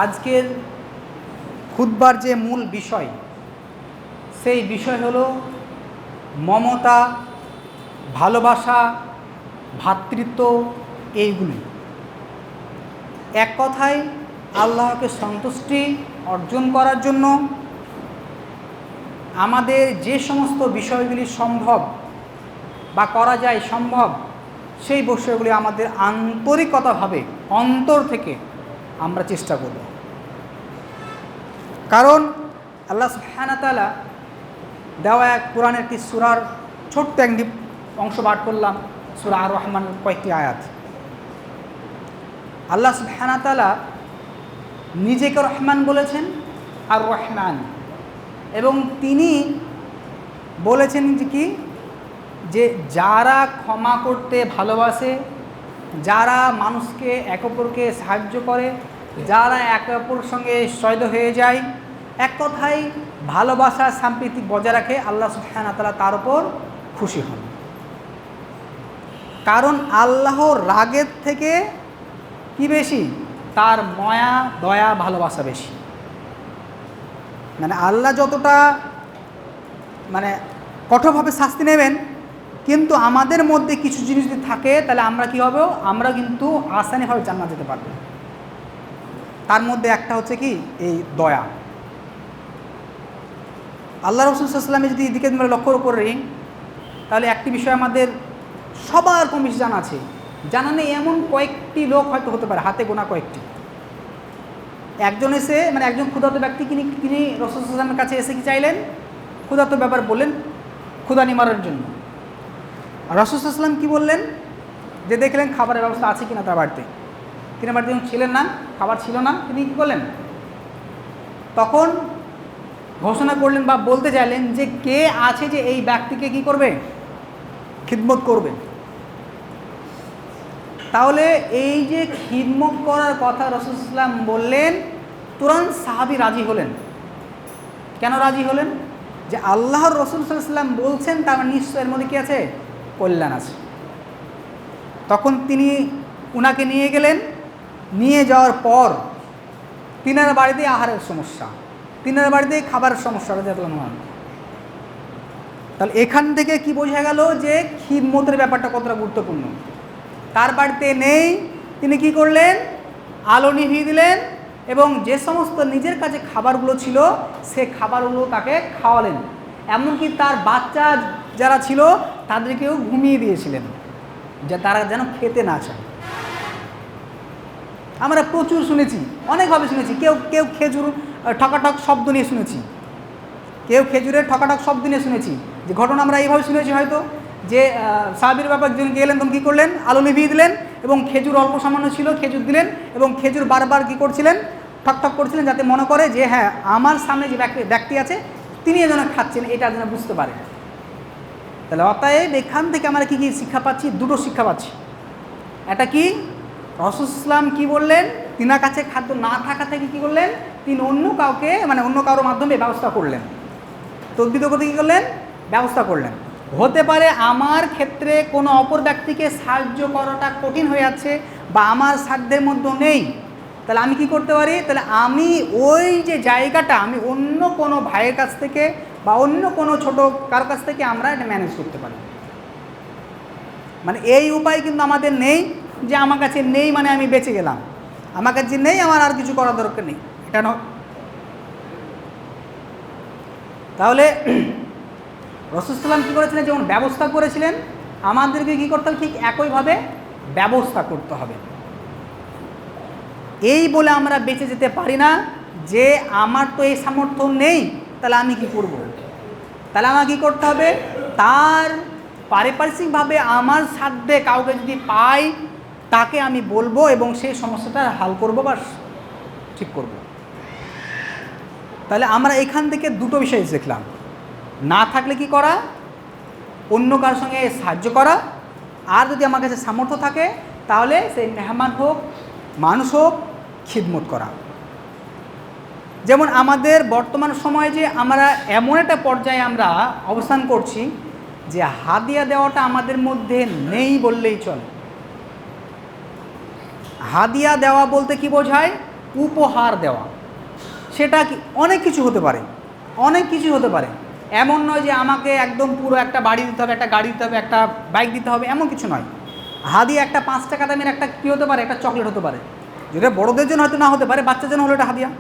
আজকের খুতবার যে মূল বিষয়, সেই বিষয় হলো মমতা, ভালোবাসা, ভ্রাতৃত্ব, এইগুলি। এক কথায় আল্লাহকে সন্তুষ্টি অর্জন করার জন্য আমাদের যে সমস্ত বিষয়গুলি সম্ভব বা করা যায় সম্ভব, সেই বিষয়গুলি আমাদের আন্তরিকতাভাবে অন্তর থেকে আমরা চেষ্টা করব। কারণ আল্লাহ সুবহানাহু ওয়া তাআলা দেওয়া এক কোরআনের একটি সূরার ছোট্ট একটি অংশ পাঠ করলাম, সূরা আর রহমানের কয়েকটি আয়াত। আল্লাহ সুবহানাহু ওয়া তাআলা নিজেকে রহমান বলেছেন, আর রহমান, এবং তিনি বলেছেন যে কি, যে যারা ক্ষমা করতে ভালোবাসে, যারা মানুষকে এক অপরকে সাহায্য করে, যারা একে অপরের সঙ্গে সহৃদয় হয়ে যায়, এক কথায় ভালোবাসা সম্প্রীতি বজায় রাখে, আল্লাহ সুবহানাহু ওয়া তাআলা তার উপর খুশি হন। কারণ আল্লাহর রাগের থেকে কি বেশি, তার মায়া দয়া ভালোবাসা বেশি। মানে আল্লাহ যতটা কঠোরভাবে শাস্তি নেবেন, কিন্তু আমাদের মধ্যে কিছু জিনিস যদি থাকে তাহলে আমরা কি হবে, আমরা কিন্তু আসানিভাবে জান্নাত যেতে পারবো। তার মধ্যে একটা হচ্ছে কি, এই দয়া। আল্লাহ রাসূল সাল্লাল্লাহু আলাইহি ওয়াসাল্লামের যদি এদিকে আমরা লক্ষ্য করি, তাহলে একটি বিষয় আমাদের সবার কম বেশি জানা আছে, জানা নেই এমন কয়েকটি লোক হয়তো হতে পারে, হাতে গোনা কয়েকটি। একজন এসে একজন ক্ষুধার্ত ব্যক্তি তিনি রাসূল সাল্লাল্লাহু আলাইহি ওয়াসাল্লামের কাছে এসে কি চাইলেন, ক্ষুধার্ত ব্যাপার বললেন, ক্ষুধা নিবারণের জন্য। রাসূল সাল্লাল্লাহু আলাইহি ওয়াসাল্লাম কি বললেন, যে দেখলেন খাবারের ব্যবস্থা আছে কিনা তার বাড়িতে। তিনি বাড়িতে যখন ছিলেন না, খাবার ছিল না, তিনি কী করলেন, তখন ঘোষণা করলেন বা বলতে চাইলেন যে কে আছে যে এই ব্যক্তিকে কি করবে, খিদমত করবে। তাহলে এই যে খিদমত করার কথা রাসূল সাল্লাল্লাহু আলাইহি ওয়াসাল্লাম বললেন, তুরন্ত সাহাবী রাজি হলেন। কেন রাজি হলেন, যে আল্লাহর রাসূল সাল্লাল্লাহু আলাইহি ওয়াসাল্লাম বলছেন, তার নিশ্চয় এর মধ্যে কী আছে, কল্যাণ আছে। তখন তিনি উনাকে নিয়ে গেলেন। নিয়ে যাওয়ার পর তিনার বাড়িতে আহারের সমস্যা, তিনার বাড়িতে খাবারের সমস্যা রাদিয়াল্লাহু আনহু। তাহলে এখান থেকে কি বোঝা গেল যে খিদমতের ব্যাপারটা কতটা গুরুত্বপূর্ণ। তার বাড়িতে নেই, তিনি কি করলেন, আলো নিভিয়ে দিলেন এবং যে সমস্ত নিজের কাছে খাবারগুলো ছিল সে খাবারগুলো তাকে খাওয়ালেন। এমনকি তার বাচ্চা যারা ছিল তাদেরকেও ঘুমিয়ে দিয়েছিলেন, যে তারা যেন খেতে না চায়। আমরা প্রচুর শুনেছি, অনেকভাবে শুনেছি। কেউ কেউ খেজুর ঠকাঠক শব্দ নিয়ে শুনেছি, কেউ খেজুরের ঠকাঠক শব্দ নিয়ে শুনেছি। যে ঘটনা আমরা এইভাবে শুনেছি হয়তো, যে সাহাবীর ব্যাপার যিনি গেলেন তখন কী করলেন, আলো নিভিয়ে দিলেন এবং খেজুর অল্প সামান্য ছিল, খেজুর দিলেন এবং খেজুর বারবার কী করছিলেন, ঠকঠক করছিলেন, যাতে মনে করে যে হ্যাঁ আমার সামনে যে ব্যক্তি আছে তিনি যেন খাচ্ছেন, এটা যেন বুঝতে পারে। তাহলে অতএব এখান থেকে আমরা কী কী শিক্ষা পাচ্ছি, দুটো শিক্ষা পাচ্ছি। এটা কি, রাসূল সাল্লাল্লাহু কী বললেন, তিনার কাছে খাদ্য না থাকা থেকে কী করলেন, তিনি অন্য কাউকে অন্য কারোর মাধ্যমে ব্যবস্থা করলেন, তদ্বিত করতে কী করলেন, ব্যবস্থা করলেন। হতে পারে আমার ক্ষেত্রে কোনো অপর ব্যক্তিকে সাহায্য করাটা কঠিন হয়ে যাচ্ছে বা আমার সাধ্যের মধ্যে নেই, তাহলে আমি কি করতে পারি, তাহলে আমি ওই যে জায়গাটা আমি অন্য কোনো ভাইয়ের কাছ থেকে বা অন্য কোনো ছোটো কারোর কাছ থেকে আমরা এটা ম্যানেজ করতে পারি। এই উপায় কিন্তু আমাদের নেই, যে আমার কাছে নেই আমি বেঁচে গেলাম, আমার কাছে নেই আমার আর কিছু করার দরকার নেই, এটা নয়। তাহলে রাসূল সাল্লাল্লাহু আলাইহি ওয়াসাল্লাম কী করেছিলেন, যেমন ব্যবস্থা করেছিলেন, আমাদেরকে কী করতে হবে, ঠিক একইভাবে ব্যবস্থা করতে হবে। এই বলে আমরা বেঁচে যেতে পারি না যে আমার তো এই সামর্থ্য নেই, তাহলে আমি কি করব। তাহলে আমার কী করতে হবে, তার পারিপার্শ্বিকভাবে আমার সাধ্যে কাউকে যদি পাই তাকে আমি বলবো এবং সেই সমস্যাটা হাল করব বা ঠিক করব। তাহলে আমরা এখান থেকে দুটো বিষয় শিখলাম, না থাকলে কি করা, অন্য কারোর সঙ্গে সাহায্য করা, আর যদি আমার কাছে সামর্থ্য থাকে তাহলে সেই মেহমান হোক মানুষ হোক খিদমত করা। যেমন আমাদের বর্তমান সময়ে যে আমরা এমন একটা পর্যায়ে আমরা অবস্থান করছি যে হাদিয়া দেওয়াটা আমাদের মধ্যে নেই বললেই চলে। হাদিয়া দেওয়া বলতে কি বোঝায়, উপহার দেওয়া, সেটা কি অনেক কিছু হতে পারে, অনেক কিছু হতে পারে। এমন নয় যে আমাকে একদম পুরো একটা বাড়ি দিতে হবে, একটা গাড়ি দিতে হবে, একটা বাইক দিতে হবে, এমন কিছু নয়। হাদিয়া একটা 5 টাকা দামের একটা কী হতে পারে, একটা চকলেট হতে পারে, যেটা বড়োদের জন্য হয়তো না হতে পারে, বাচ্চার জন্য হলো এটা হাদিয়া।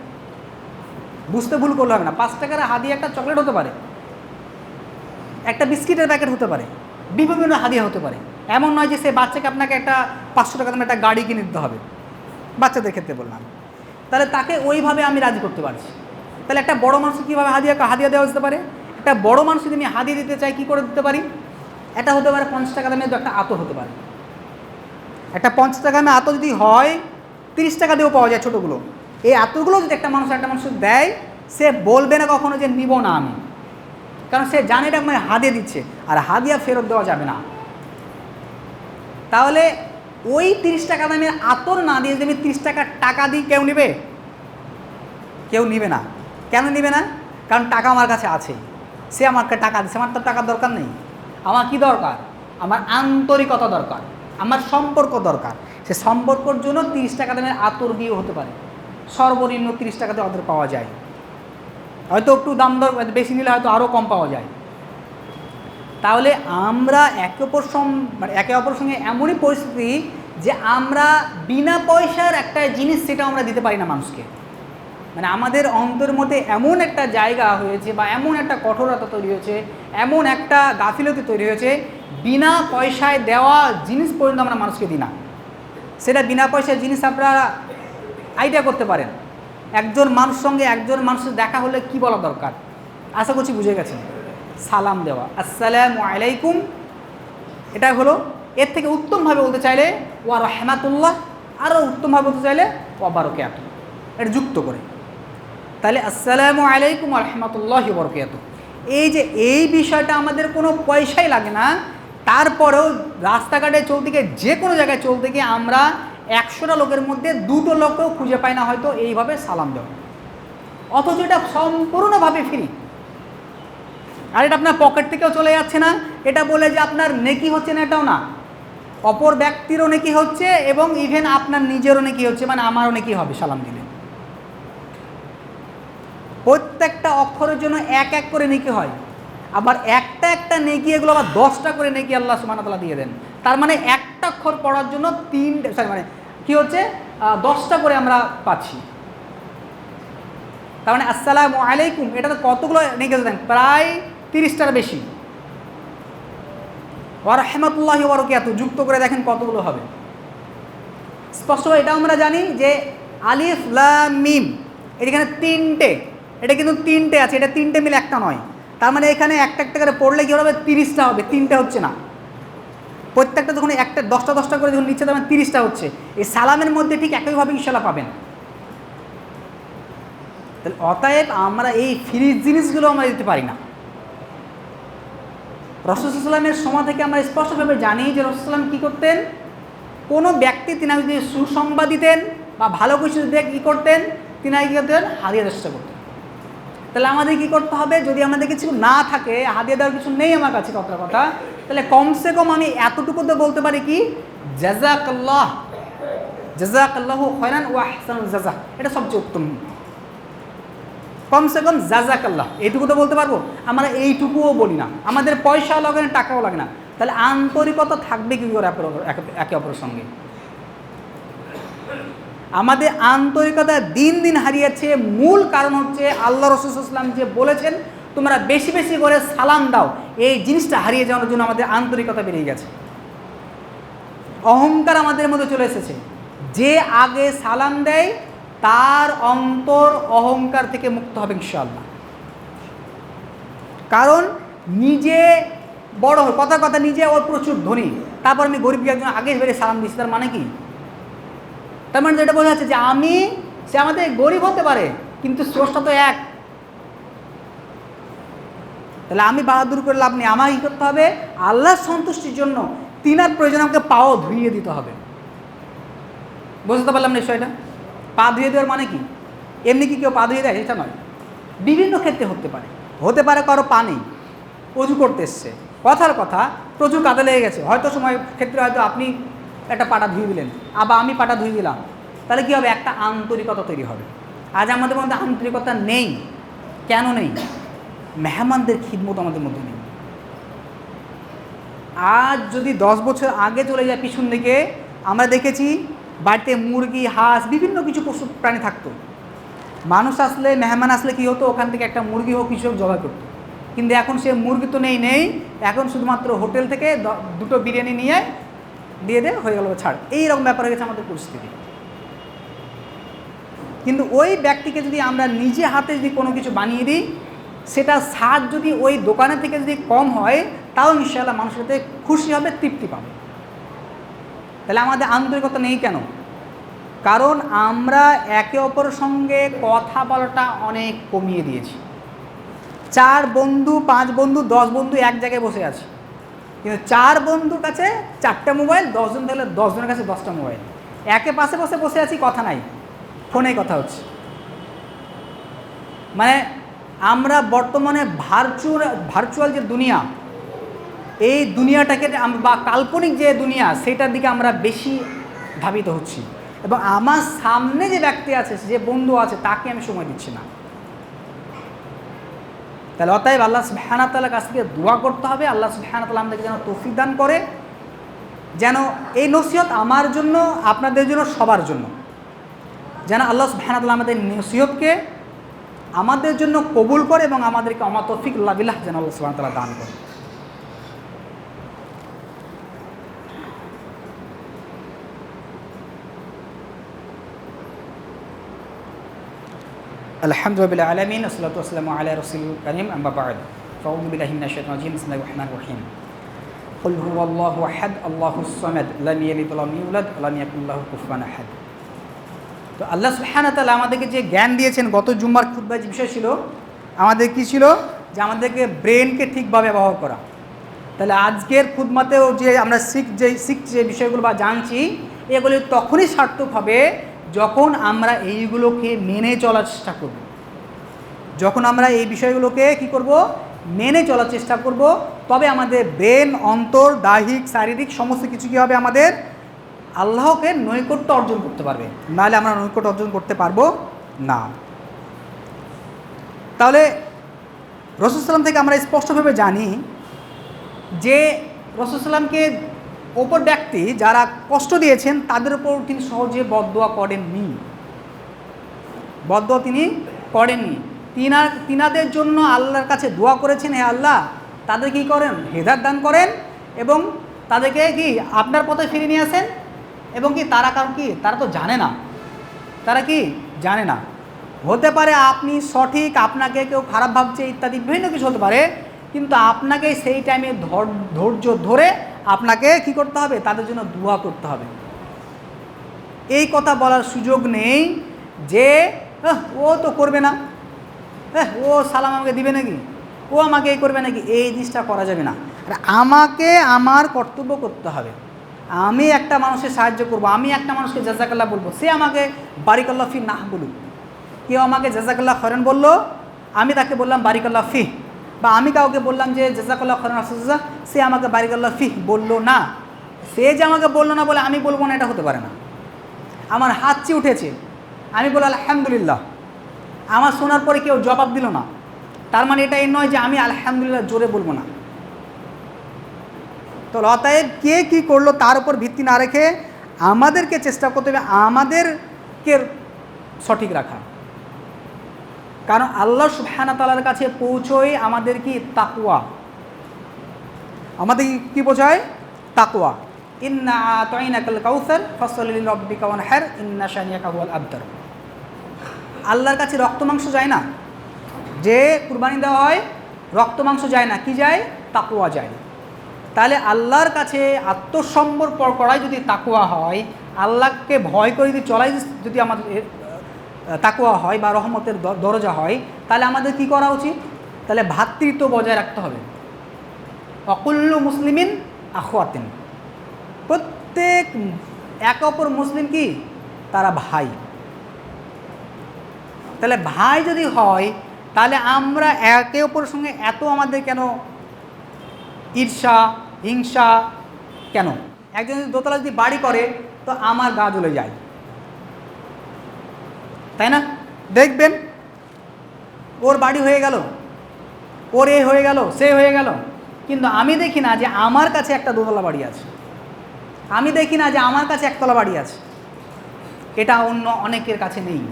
বুঝতে ভুল করলে হবে না, 5 টাকার হাদিয়া একটা চকলেট হতে পারে, একটা বিস্কিটের প্যাকেট হতে পারে, বিভিন্ন হাদিয়া হতে পারে। এমন নয় যে সে বাচ্চাকে আপনাকে একটা 500 টাকা দামের একটা গাড়ি কিনে দিতে হবে, বাচ্চাদের ক্ষেত্রে বললাম। তাহলে তাকে ওইভাবে আমি রাজি করতে পারছি। তাহলে একটা বড় মানুষকে কীভাবে হাদিয়া দেওয়া যেতে পারে? একটা বড় মানুষ যদি আমি হাদিয়া দিতে চাই, কী করে দিতে পারি? এটা হতে পারে 50 টাকা দামের একটা আতর হতে পারে। একটা 50 টাকা দামের আতর যদি হয়, 30 টাকা দিয়েও পাওয়া যায় ছোটোগুলো। এই আতরগুলো যদি একটা মানুষ দেয়, সে বলবে না কখনো যে নিব না আমি, কারণ সে জানে এটা মানে হাদিয়া দিচ্ছে, আর হাদিয়া ফেরত দেওয়া যাবে না। তাহলে ওই 30 টাকা দামের আতর না দিয়ে যদি আমি 30 টাকা দিই, কেউ নেবে? কেউ নেবে না। কেন নেবে না? কারণ টাকা আমার কাছে আছে, সে আমাকে টাকা দিচ্ছে, আমার তো টাকার দরকার নেই। আমার কি দরকার? আমার আন্তরিকতা দরকার, আমার সম্পর্ক দরকার। সে সম্পর্কর জন্য 30 টাকা দামের আতর দিয়েও হতে পারে। সর্বনিম্ন 30 টাকাতে আতর পাওয়া যায়, হয়তো একটু দাম দর বেশি নিলে হয়তো আরও কম পাওয়া যায়। তাহলে আমরা একে অপর সঙ্গে এমনই পরিস্থিতি যে আমরা বিনা পয়সার একটা জিনিস সেটা আমরা দিতে পারি না মানুষকে। মানে আমাদের অন্তরের মধ্যে এমন একটা জায়গা হয়েছে, বা এমন একটা কঠোরতা তৈরি হয়েছে, এমন একটা গাফিলতি তৈরি হয়েছে, বিনা পয়সায় দেওয়া জিনিস পর্যন্ত আমরা মানুষকে দিই না। সেটা বিনা পয়সার জিনিস আপনারা আইডিয়া করতে পারেন। একজন মানুষের দেখা হলে কি বলা দরকার? আশা করছি বুঝে গেছেন। সালাম দেওয়া, আসসালামু আলাইকুম, এটা হলো। এর থেকে উত্তমভাবে বলতে চাইলে ওয়া রাহমাতুল্লাহ, আরও উত্তমভাবে বলতে চাইলে ওয়া বারাকাতুহু, এটা যুক্ত করে। তাহলে আসসালামু আলাইকুম ওয়া রাহমাতুল্লাহি ওয়া বারাকাতুহু, এই বিষয়টা আমাদের কোনো পয়সাই লাগে না। তারপরেও রাস্তাঘাটে চলতে গিয়ে, যে কোনো জায়গায় চলতে গিয়ে আমরা 100টা লোকের মধ্যে 2টো লোককেও খুঁজে পাই না হয়তো এইভাবে সালাম দেওয়া, অথচ এটা সম্পূর্ণভাবে ফ্রি। আর এটা আপনার পকেট থেকেও চলে যাচ্ছে না, এটা বলে যে আপনার নেকি হচ্ছে না, এটাও না। অপর ব্যক্তিরও নেকি হচ্ছে, এবং ইভেন আপনার নিজেরও নেকি হচ্ছে, মানে আমারও নেকি হবে সালাম দিলে। প্রত্যেকটা অক্ষরের জন্য এক করে নেকি হয়, আবার একটা নেকি, এগুলো আবার 10টা করে নেকি আল্লাহ সুবহানাহু ওয়া তাআলা দিয়ে দেন। তার মানে একটা অক্ষর পড়ার জন্য 10টা করে আমরা পাচ্ছি। তার মানে আসসালামু আলাইকুম, এটা তো কতগুলো নেকি দেন? প্রায় 30টার বেশি। ওয়া রাহমাতুল্লাহি ওয়া বারাকাতুহু যুক্ত করে দেখেন কতগুলো হবে। স্পষ্টভাবে এটা আমরা জানি যে আলিফ লাম মিম, এখানে 3টে, এটা কিন্তু 3টে আছে, এটা 3টে মিলে একটা নয়। তার মানে এখানে একটা করে পড়লে কী হবে? 30টা হবে, 3টে হচ্ছে না। প্রত্যেকটা যখন 10টা করে যখন নিচ্ছে, তার মানে 30টা হচ্ছে। এই সালামের মধ্যে ঠিক একইভাবে ইনশাআল্লাহ পাবেন। তাহলে অতএব আমরা এই ফ্রি জিনিসগুলো আমরা দিতে পারি না। রাসূল সাল্লাল্লাহু আলাইহি ওয়াসাল্লামের সময় থেকে আমরা স্পষ্টভাবে জানি যে রাসূল সাল্লাল্লাহু আলাইহি ওয়াসাল্লাম কী করতেন? কোনো ব্যক্তি তিনি যদি সুসংবাদ দিতেন বা ভালো কিছু দিয়ে কী করতেন? তিনি কী করতেন? হাদিয়া চেষ্টা করতেন। তাহলে আমাদের কী করতে হবে? যদি আমাদের কিছু না থাকে, হাদিয়া দেওয়ার কিছু নেই আমার কাছে কথা, তাহলে কমসে কম আমি এতটুকু তো বলতে পারি কি, জাযাকাল্লাহু খায়রান ওয়া আহসানুল জাযা, এটা সবচেয়ে উত্তম। কমসে কম জাযাকাল্লাহ এইটুকু তো বলতে পারবো। আমরা এইটুকুও বলি না, আমাদের পয়সাও লাগে না, টাকাও লাগে না। তাহলে আন্তরিকতা থাকবে কী করে একে অপরের সঙ্গে? আমাদের আন্তরিকতা দিন দিন হারিয়েছে। মূল কারণ হচ্ছে আল্লাহ রাসূল সাল্লাল্লাহু আলাইহি ওয়াসাল্লাম যে বলেছেন তোমরা বেশি বেশি করে সালাম দাও, এই জিনিসটা হারিয়ে যাওয়ার জন্য আমাদের আন্তরিকতা বেরিয়ে গেছে। অহংকার আমাদের মধ্যে চলে এসেছে। যে আগে সালাম দেয় তার অন্তর অহংকার থেকে মুক্ত হবে ইনশাআল্লাহ। কারণ নিজে বড় কথা নিজে ওর প্রচুর ধনী, তারপর আমি গরিবকে একজন আগে বেরিয়ে সালাম দিচ্ছি, তার মানে কি? তার মানে যেটা বোঝা যাচ্ছে যে সে আমাদের গরিব হতে পারে, কিন্তু স্রষ্টা তো এক। তাহলে আমি বাহাদুর করে লাভ নেই। আমাকে কী করতে হবে? আল্লাহর সন্তুষ্টির জন্য তিনার প্রয়োজন আমাকে পাও ধুইয়ে দিতে হবে। বুঝতে পারলাম না বিষয়টা? পা ধুয়ে দেওয়ার মানে কি? এমনি কি কেউ পা ধুয়ে দেয়? এটা নয়। বিভিন্ন ক্ষেত্রে হতে পারে কারো পা নেই, অজু করতে এসছে, কথার কথা প্রচুর কাদে লেগে গেছে, হয়তো সময় ক্ষেত্রে হয়তো আপনি একটা পাটা ধুয়ে দিলেন, আবার আমি পাটা ধুয়ে দিলাম, তাহলে কী হবে, একটা আন্তরিকতা তৈরি হবে। আজ আমাদের মধ্যে আন্তরিকতা নেই। কেন নেই? মেহমানদের খিদমত আমাদের মধ্যে নেই। আজ যদি 10 বছর আগে চলে যায় পিছন দিকে, আমরা দেখেছি বাড়িতে মুরগি, হাঁস, বিভিন্ন কিছু পশু প্রাণী থাকতো। মানুষ আসলে, মেহমান আসলে কী হতো, ওখান থেকে একটা মুরগি হোক কিছু হোক জবাই করতো। কিন্তু এখন সে মুরগি তো নেই, এখন শুধুমাত্র হোটেল থেকে 2টো বিরিয়ানি নিয়ে দিয়ে হয়ে গেল ছাড়। এইরকম ব্যাপার হয়ে গেছে আমাদের পরিস্থিতি। কিন্তু ওই ব্যক্তিকে যদি আমরা নিজে হাতে যদি কোনো কিছু বানিয়ে দিই, সেটা স্বাদ যদি ওই দোকানের থেকে যদি কম হয়, তাও ইনশাআল্লাহ মানুষের সাথে খুশি হবে, তৃপ্তি পাবে। তাহলে আমাদের আন্তরিকতা নেই কেন? কারণ আমরা একে অপরের সঙ্গে কথা বলাটা অনেক কমিয়ে দিয়েছি। 4 বন্ধু, 5 বন্ধু, 10 বন্ধু এক জায়গায় বসে আছে, কিন্তু 4 বন্ধুর কাছে 4টা মোবাইল, 10 জন থাকলে 10 জনের কাছে 10টা মোবাইল। একে পাশে বসে আছি, কথা নাই, ফোনেই কথা হচ্ছে। মানে আমরা বর্তমানে ভার্চুয়াল যে দুনিয়া, এই দুনিয়াটাকে বা কাল্পনিক যে দুনিয়া, সেটার দিকে আমরা বেশি ধাবিত হচ্ছি। এবং আমার সামনে যে ব্যক্তি আছে, যে বন্ধু আছে, তাকে আমি সময় দিচ্ছি না। তাহলে অতএব আল্লাহ সুবহানাহু ওয়া তাআলার কাছ থেকে দোয়া করতে হবে, আল্লাহ সুবহানাহু ওয়া তাআলা আমাদেরকে যেন তৌফিক দান করে, যেন এই নসিহত আমার জন্য, আপনাদের জন্য, সবার জন্য, যেন আল্লাহ সুবহানাহু ওয়া তাআলা আমাদের নসিহতকে আমাদের জন্য কবুল করে এবং আমাদেরকে আমা তৌফিক বিল্লাহ যেন আল্লাহ সুবহানাহু ওয়া তাআলা দান করে। আলহামদুলিল্লাহ আলামিন, আসসালাতু ওয়াসসালামু আলা রাসূলিল কারীম, আম্মা বা'দ। আউযু বিল্লাহি মিনাশ শাইতানির রাজীম, বিসমিল্লাহির রহমানির রহিম। কুল হুয়াল্লাহু আহাদ, আল্লাহুস সামাদ, লাম ইয়ালিদ ওয়া লাম ইউলাদ ওয়া লাম ইয়াকুল লাহু কুফুয়ান আহাদ। তো আল্লাহ সুবহানাহু ওয়া তাআলা আমাদেরকে যে জ্ঞান দিয়েছেন, গত জুম্মার খুতবায় যে বিষয় ছিল, আমাদের কি ছিল, যে আমাদেরকে ব্রেনকে ঠিকভাবে ব্যবহার করা। তাহলে আজকের খুতবাতেও যে আমরা শিখছি যে বিষয়গুলো বা জানছি, এগুলি তখনই সার্থক হবে যখন আমরা এইগুলোকে মেনে চলার চেষ্টা করব। যখন আমরা এই বিষয়গুলোকে কি করব, মেনে চলার চেষ্টা করব, তবে আমাদের ব্রেন, অন্তর, দৈহিক, শারীরিক সমস্ত কিছু কী হবে, আমাদের আল্লাহকে নৈকট্য অর্জন করতে পারবে। নাহলে আমরা নৈকট্য অর্জন করতে পারবো না। তাহলে রাসূল সাল্লাল্লাহু থেকে আমরা স্পষ্টভাবে জানি যে রাসূল সাল্লামকে অপর ব্যক্তি যারা কষ্ট দিয়েছেন, তাদের উপর তিনি সহজে বদদোয়া করেননি। বদদোয়া তিনি করেননি। তিনাদের জন্য আল্লাহর কাছে দোয়া করেছেন, হে আল্লাহ, তাদের কি করেন, হেদায়েত দান করেন এবং তাদেরকে কি আপনার পথে ফিরিয়ে নিয়ে আসেন। এবং কি তারা, কারণ কি তারা তো জানে না, তারা কি জানে না। হতে পারে আপনি সঠিক, আপনাকে কেউ খারাপ ভাবছে ইত্যাদি বিভিন্ন কিছু হতে পারে, কিন্তু আপনাকে সেই টাইমে ধৈর্য ধরে আপনাকে কি করতে হবে, তাদের জন্য দোয়া করতে হবে। এই কথা বলার সুযোগ নেই যে ও তো করবে না, ও সালাম আমাকে দিবে নাকি, ও আমাকে এই করবে নাকি, এই জিনিসটা করা যাবে না। আর আমাকে আমার কর্তব্য করতে হবে। আমি একটা মানুষের সাহায্য করব, আমি একটা মানুষকে জাযাকাল্লাহ বলবো, সে আমাকে বারিকাল্লাহ ফি না বলুক। কেউ আমাকে জাযাকাল্লাহ খৈরান বললো, আমি তাকে বললাম বারিকাল্লাহ ফি, বা আমি কাউকে বললাম যে জাযাকাল্লাহ খৈরান রাসূলুল্লাহ, সে আমাকে বারিকাল্লাহ ফি বললো না। সে যে আমাকে বললো না বলে আমি বলবো না, এটা হতে পারে না। আমার হাত চেয়ে উঠেছে, আমি বললাম আলহামদুলিল্লাহ, আমার শোনার পরে কেউ জবাব দিল না, তার মানে এটা এই নয় যে আমি আলহামদুলিল্লাহ জোরে বলবো না। তো অতএব কে কী করলো তার উপর ভিত্তি না রেখে আমাদেরকে চেষ্টা করতে হবে আমাদেরকে সঠিক রাখা। কারণ আল্লাহ সুবহানাহু ওয়া তাআলার কাছে পৌঁছই আমাদের কি তাকওয়া, আমাদের কি বোঝায়, তাকওয়া। ইন্না আতাইনাকাল কাউসার ফাসল্লি লিরাব্বিকা ওয়ানহার ইন্না শানিয়াকা হুয়াল আবতার। আল্লাহর কাছে রক্ত মাংস যায় না, যে কুরবানি দেওয়া হয় রক্ত মাংস যায় না, কি যায়, তাকওয়া যায়। তাহলে আল্লাহর কাছে আত্মসমর্পণ করাই যদি তাকওয়া হয়, আল্লাহকে ভয় করে যদি চলাই যদি আমাদের তাকওয়া হয় বা রহমতের দরজা হয়, তাহলে আমাদের কি করা উচিত, তাহলে ভ্রাতৃত্ব বজায় রাখতে হবে। অকুল্লু মুসলিমিন আখওয়াতিন, প্রত্যেক এক অপর মুসলিম কি, তারা ভাই। তাহলে ভাই যদি হয়, তাহলে আমরা একে অপরের সঙ্গে এত আমাদের কেন ঈর্ষা, হিংসা কেন? একজন যদি দোতলা যদি বাড়ি করে, তো আমার গা জ্বলে যায়। তাই না? দেখবেন ওর বাড়ি হয়ে গেল, ওর এ হয়ে গেল, সে হয়ে গেল, কিন্তু আমি দেখি না যে আমার কাছে একটা দোতলা বাড়ি আছে, আমি দেখি না যে আমার কাছে একতলা বাড়ি আছে। এটা অন্য অনেকের কাছে নেই।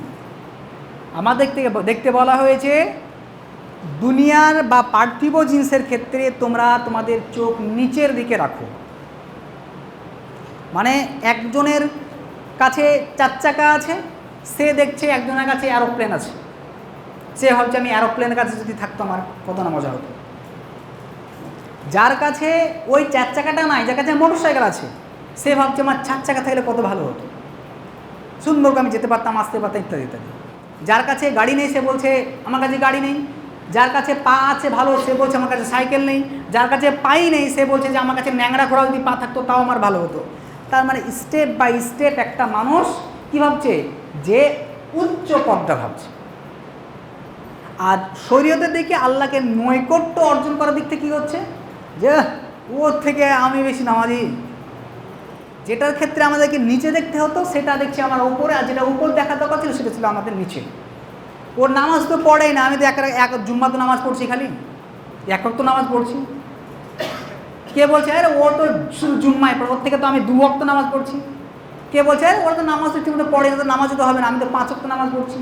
আমাদের থেকে দেখতে বলা হয়েছে দুনিয়ার বা পার্থিব জিনিসের ক্ষেত্রে তোমরা তোমাদের চোখ নিচের দিকে রাখো। মানে একজনের কাছে 4 চাকা আছে, সে দেখছে একজনের কাছে এরোপ্লেন আছে, সে ভাবছে আমি এরোপ্লেনের কাছে যদি থাকতো আমার কত না মজা হতো। যার কাছে ওই 4 চাকাটা নাই, যার কাছে মোটর সাইকেল আছে, সে ভাবছে আমার 4 চাকা থাকলে কত ভালো হতো, সুন্দর আমি যেতে পারতাম, আসতে পারতাম, ইত্যাদি ইত্যাদি। যার কাছে গাড়ি নেই সে বলছে আমার কাছে গাড়ি নেই, যার কাছে পা আছে ভালো সে বলছে আমার কাছে সাইকেল নেই, যার কাছে পাই নেই সে বলছে যে আমার কাছে ন্যাংরা ঘোড়া যদি পা থাকতো তাও আমার ভালো হতো। তার মানে স্টেপ বাই স্টেপ একটা মানুষ কী ভাবছে, যে উচ্চ পদটা ভাবছে। আর শরীয়তের দিকে আল্লাহকে নৈকট্য অর্জন করার দিক থেকে কী হচ্ছে, যে ওর থেকে আমি বেশি নামাজি। যেটার ক্ষেত্রে আমাদেরকে নিচে দেখতে হতো সেটা দেখছি আমার উপরে, আর যেটা উপর দেখা দরকার ছিল সেটা ছিল আমাদের নিচে। ওর নামাজ তো পড়েই না, আমি তো এক জুম্মা তো নামাজ পড়ছি, খালি এক ওয়াক্ত নামাজ পড়ছি। কে বলছে আরে ও তো শুধু জুম্মায় পড়ে, ওর থেকে তো আমি 2 ওয়াক্ত নামাজ পড়ছি। কে বলছে আরে ওরা তো নামাজ তো ঠিকমতো পড়ে, তো নামাজও তো হবে না, আমি তো 5 ওয়াক্ত নামাজ পড়ছি।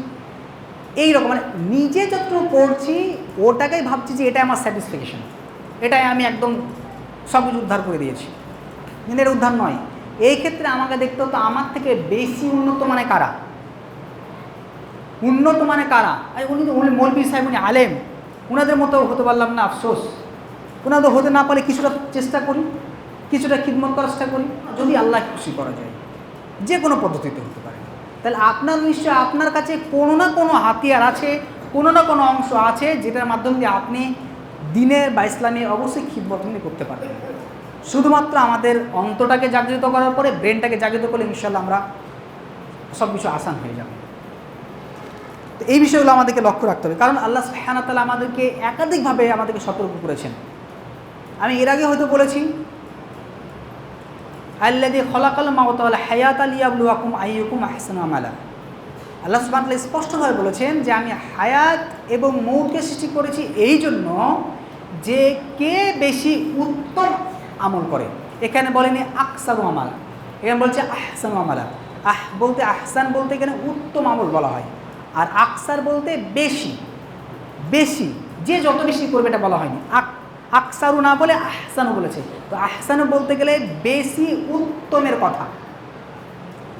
এইরকম মানে নিজে যতটুকু পড়ছি ওটাকেই ভাবছি যে এটাই আমার স্যাটিসফ্যাকশন, এটাই আমি একদম সব কিছু উদ্ধার করে দিয়েছি, কিন্তু এটা উদ্ধার নয়। এই ক্ষেত্রে আমাকে দেখতে হতো আমার থেকে বেশি উন্নত মানে কারা, উন্নত মানে কারা। উনি মৌলভী সাহেব, উনি আলেম, ওনাদের মতো হতে পারলাম না, আফসোস। ওনাদের হতে না পারে কিছুটা চেষ্টা করি, কিছুটা খিদমত করার চেষ্টা করি, যদি আল্লাহ খুশি করা যায়, যে কোনো পদ্ধতিতে হতে পারে। তাহলে আপনার নিশ্চয় আপনার কাছে কোনো না কোনো হাতিয়ার আছে, কোনো না কোনো অংশ আছে যেটার মাধ্যম দিয়ে আপনি দিনের বা ইসলামে অবশ্যই খিদমত করতে পারেন। শুধুমাত্র আমাদের অন্তটাকে জাগৃত করার পরে ব্রেনটাকে জাগৃত করলে ইনশাল্লাহ আমরা সব কিছু আসান হয়ে যাবে। তো এই বিষয়গুলো আমাদেরকে লক্ষ্য রাখতে হবে, কারণ আল্লাহ সুবহানাহু ওয়া তাআলা আমাদেরকে একাধিকভাবে আমাদেরকে সতর্ক করেছেন। আমি এর আগে হয়তো বলেছি আল্লাযী খালাকাল মাউতা ওয়াল হায়াতা লিয়াবলুয়াকুম আইয়ুকুম আহসানু আমালা। আল্লাহ সুবহানাহু ওয়া তাআলা স্পষ্টভাবে বলেছেন যে আমি হায়াত এবং মৌতকে সৃষ্টি করেছি এই জন্য যে কে বেশি উত্তম আমল করে। এখানে বলেনি আকসারু আমালা, এখানে বলছে আহসানু আমালা। বলতে আহসান বলতে এখানে উত্তম আমল বলা হয়, আর আকসার বলতে বেশি, বেশি যে যত বেশি করবে এটা বলা হয়নি। আকসারু না বলে আহসানু বলেছে। তো আহসানু বলতে গেলে বেশি উত্তমের কথা,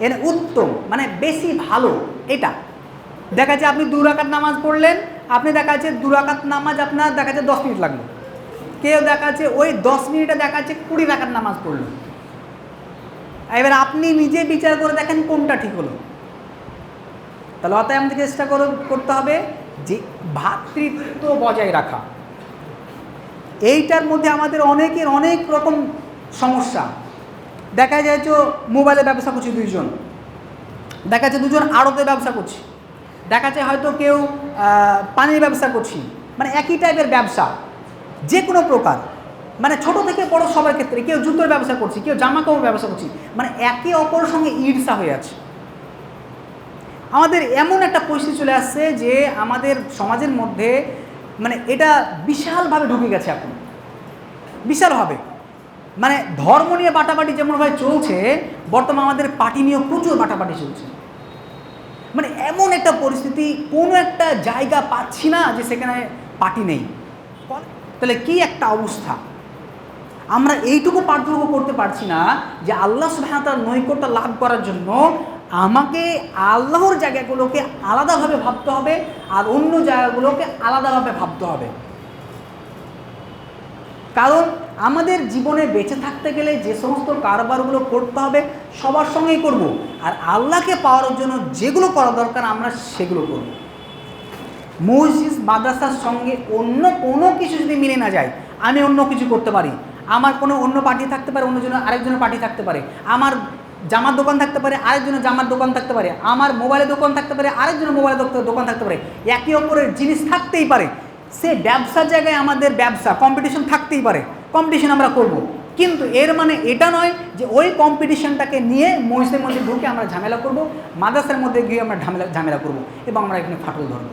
এর উত্তম মানে বেশি ভালো। এটা দেখা যাচ্ছে আপনি 2 রাকাত নামাজ পড়লেন, আপনি দেখা যাচ্ছে 2 রাকাত নামাজ আপনার দেখা যাচ্ছে 10 মিনিট লাগলো, কেউ দেখা যাচ্ছে ওই 10 মিনিটে দেখা যাচ্ছে 20 রাকাত নামাজ পড়লো। এবার আপনি নিজে বিচার করে দেখেন কোনটা ঠিক হলো। তাহলে অতএব আমাদেরকে চেষ্টা করতে হবে যে ভ্রাতৃত্ব বজায় রাখা। এইটার মধ্যে আমাদের অনেকের অনেক রকম সমস্যা। দেখা যায় যে মোবাইলে ব্যবসা করছি 2 জন, দেখা যাচ্ছে 2 জন আড়তে ব্যবসা করছি, দেখা যায় হয়তো কেউ পানির ব্যবসা করছি, মানে একই টাইপের ব্যবসা যে কোনো প্রকার, মানে ছোট থেকে বড় সবার ক্ষেত্রে, কেউ জুতোর ব্যবসা করছি, কেউ জামা কাপড় ব্যবসা করছি, মানে একে অপরের সঙ্গে ঈর্ষা হয়ে আছে। আমাদের এমন একটা পরিস্থিতি চলে আসছে যে আমাদের সমাজের মধ্যে মানে এটা বিশালভাবে ঢুকে গেছে এখন, বিশালভাবে। মানে ধর্ম নিয়ে বাটাবাটি যেমনভাবে চলছে, বর্তমানে আমাদের পার্টি নিয়েও প্রচুর বাটাবাটি চলছে। মানে এমন একটা পরিস্থিতি, কোনো একটা জায়গা পাচ্ছি না যে সেখানে পার্টি নেই। তাহলে কি একটা অবস্থা। আমরা এইটুকু পার্থক্য করতে পারছি না যে আল্লাহ সুবহানাহু ওয়া তাআলার নৈকট্য লাভ করার জন্য আমাকে আল্লাহর জায়গাগুলোকে আলাদাভাবে ভাবতে হবে, আর অন্য জায়গাগুলোকে আলাদাভাবে ভাবতে হবে। কারণ আমাদের জীবনে বেঁচে থাকতে গেলে যে সমস্ত কারবারগুলো করতে হবে সবার সঙ্গেই করব, আর আল্লাহকে পাওয়ার জন্য যেগুলো করা দরকার আমরা সেগুলো করব। মসজিদ মাদ্রাসার সঙ্গে অন্য কোনো কিছু যদি মিলে না যায়, আমি অন্য কিছু করতে পারি, আমার কোনো অন্য পার্টি থাকতে পারে, অন্যজনের আরেকজনের পার্টি থাকতে পারে, আমার জামার দোকান থাকতে পারে, আরেকজনের জামার দোকান থাকতে পারে, আমার মোবাইলের দোকান থাকতে পারে, আরেকজনের মোবাইলের দোকান থাকতে পারে, একে অপরের জিনিস থাকতেই পারে। সে ব্যবসার জায়গায় আমাদের ব্যবসা কম্পিটিশন থাকতেই পারে, কম্পিটিশন আমরা করব, কিন্তু এর মানে এটা নয় যে ওই কম্পিটিশনটাকে নিয়ে মসজিদের মধ্যে ঢুকে আমরা ঝামেলা করব, মাদ্রাসার মধ্যে গিয়ে আমরা ঝামেলা করব এবং আমরা এখানে ফাটল ধরব।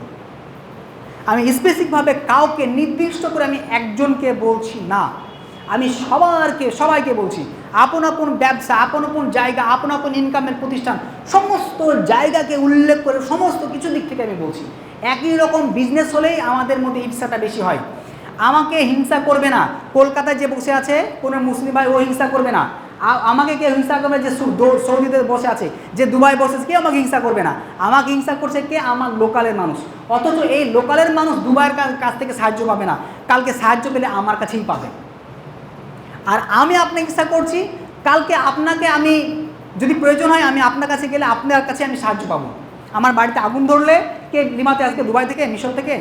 আমি স্পেসিফিকভাবে কাউকে নির্দিষ্ট করে আমি একজনকে বলছি না, আমি সবাইকে বলছি। আপন আপন ব্যবসা, আপন আপন জায়গা, আপন আপন ইনকামের প্রতিষ্ঠান, সমস্ত জায়গাকে উল্লেখ করে সমস্ত কিছু দিক থেকে আমি বলছি। একই রকম বিজনেস হলেই আমাদের মধ্যে ঈর্ষাটা বেশি হয়। আমাকে হিংসা করবে না, কলকাতায় যে বসে আছে কোনো মুসলিম ভাই, ও হিংসা করবে না। আমাকে কেউ হিংসা করবে যে সৌদিতে বসে আছে, যে দুবাই বসে আছে, কেউ আমাকে হিংসা করবে না। আমাকে হিংসা করছে কে? আমার লোকালের মানুষ। অথচ এই লোকালের মানুষ দুবাইয়ের কাছ থেকে সাহায্য পাবে না, কালকে সাহায্য পেলে আমার কাছেই পাবে। আর আমি আপনাকে হিংসা করছি, কালকে আপনাকে আমি যদি প্রয়োজন হয় আমি আপনার কাছে গেলে আপনার কাছে আমি সাহায্য পাবো। আমার বাড়িতে আগুন ধরলে কে লিমাতে আসবে? দুবাই থেকে, মিশর থেকে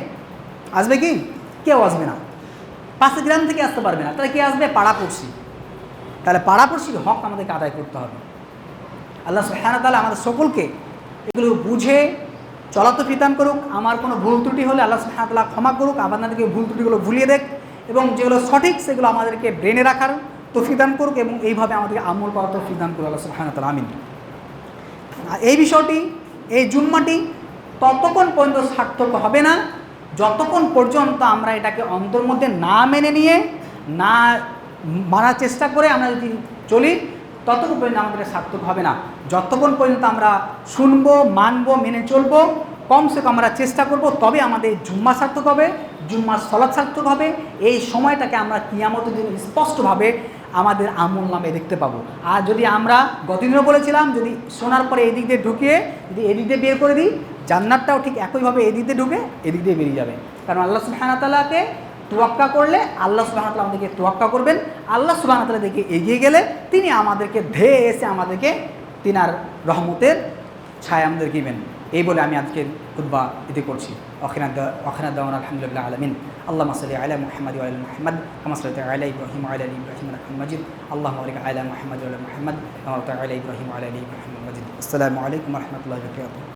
আসবে কি? কেউ আসবে না। পাশে গ্রাম থেকে আসতে পারবে না। তাহলে কে আসবে? পাড়াপড়শি। তাহলে পাড়াপড়শির হক আমাদেরকে আদায় করতে হবে। আল্লাহ সুবহানাহু ওয়া তাআলা আমাদের সকলকে এগুলো বুঝে চলাতে ফিতান করুক। আমার কোনো ভুল ত্রুটি হলে আল্লাহ সুবহানাহু ওয়া তাআলা ক্ষমা করুক, আপনাদেরকে ভুল ত্রুটিগুলো ভুলিয়ে দেখ এবং যেগুলো সঠিক সেগুলো আমাদেরকে ব্রেনে রাখার তৌফিক দান করুক এবং এইভাবে আমাদেরকে আমল করার তৌফিক দান করুক আল্লাহ সুবহানাহু ওয়া তাআলা। আমিন। এই বিষয়টি, এই জুম্মাটি ততক্ষণ পর্যন্ত সার্থক হবে না যতক্ষণ পর্যন্ত আমরা এটাকে অন্তর মধ্যে না মেনে নিয়ে, না মানার চেষ্টা করে আমরা যদি চলি, ততক্ষণ পর্যন্ত আমাদের সার্থক হবে না। যতক্ষণ পর্যন্ত আমরা শুনবো, মানবো, মেনে চলবো, কমসে কম আমরা চেষ্টা করব, তবে আমাদের জুম্মা সার্থক হবে, জুম্মার সলাৎ সার্থক হবে। এই সময়টাকে আমরা কিয়ামতের দিন স্পষ্টভাবে আমাদের আমল নামে দেখতে পাবো। আর যদি আমরা গতদিনও বলেছিলাম, যদি শোনার পরে এদিক দিয়ে ঢুকিয়ে যদি এদিক দিয়ে বের করে দিই, জান্নাতটাও ঠিক একইভাবে এদিক দিয়ে ঢুকে এদিক দিয়ে বেরিয়ে যাবে। কারণ আল্লাহ সুবহানাহু ওয়া তাআলাকে তোয়াক্কা করলে আল্লাহ সুবহানাহু ওয়া তাআলা আমাদেরকে তোয়াক্কা করবেন। আল্লাহ সুবহানাহু ওয়া তাআলা দিকে এগিয়ে গেলে তিনি আমাদেরকে ধেয়ে এসে আমাদেরকে তিনার রহমতের ছায়া আমাদেরকে দিবেন। এই বলে আমি আজকে খুতবা দিতে করছি। আখিরাত দাওয়ানা আলহামদুলিল্লাহ আলামিন। আল্লাহুম্মা সাল্লি আলা মুহাম্মাদ ওয়া আলা মুহাম্মাদ কামা সাল্লাইতা আলা ইব্রাহিম ওয়া আলা আলি ইব্রাহিম ইন্নাকা হামিদুম মাজিদ। আল্লাহুম্মা বারিক আলা মুহাম্মাদ ওয়া আলা মুহাম্মাদ কামা বারাকতা আলা ইব্রাহিম ওয়া আলা আলি ইব্রাহিম মাজিদ। আসসালামু আলাইকুম ওয়া রাহমাতুল্লাহি ওয়া বারাকাতুহু।